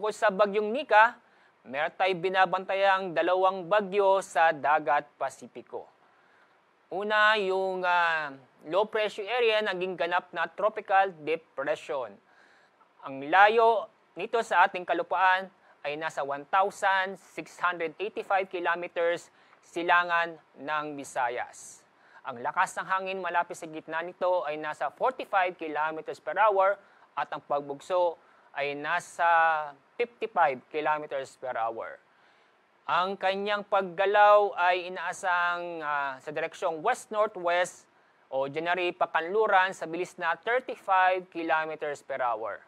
Bukod sa bagyong Nika, meron tayong binabantayang dalawang bagyo sa dagat Pasipiko. Una, yung low pressure area naging ganap na tropical depression. Ang layo nito sa ating kalupaan ay nasa 1,685 kilometers silangan ng Visayas. Ang lakas ng hangin malapit sa gitna nito ay nasa 45 kilometers per hour at ang pagbugso ay nasa 55 kilometers per hour. Ang kanyang paggalaw ay inaasang sa direksyong west-northwest o January pakanluran sa bilis na 35 kilometers per hour.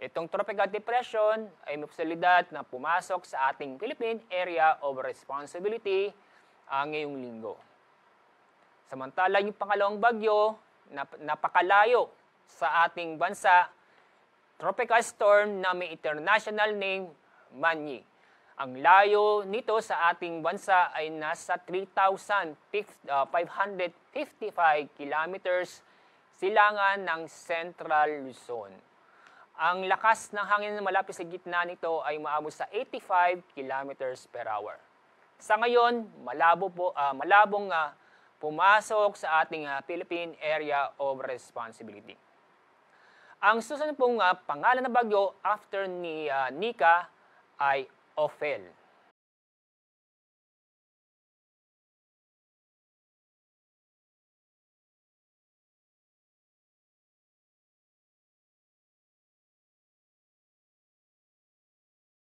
Itong tropical depression ay may posibilidad na pumasok sa ating Philippine Area of Responsibility ngayong linggo. Samantala yung pangalawang bagyo, napakalayo sa ating bansa, tropical storm na may international name, Manny. Ang layo nito sa ating bansa ay nasa 3,555 kilometers silangan ng Central Luzon. Ang lakas ng hangin na malapit sa gitna nito ay maabot sa 85 kilometers per hour. Sa ngayon, malabong pumasok sa ating Philippine Area of Responsibility. Ang susunod pong pangalan na bagyo after ni Nika ay Ophel.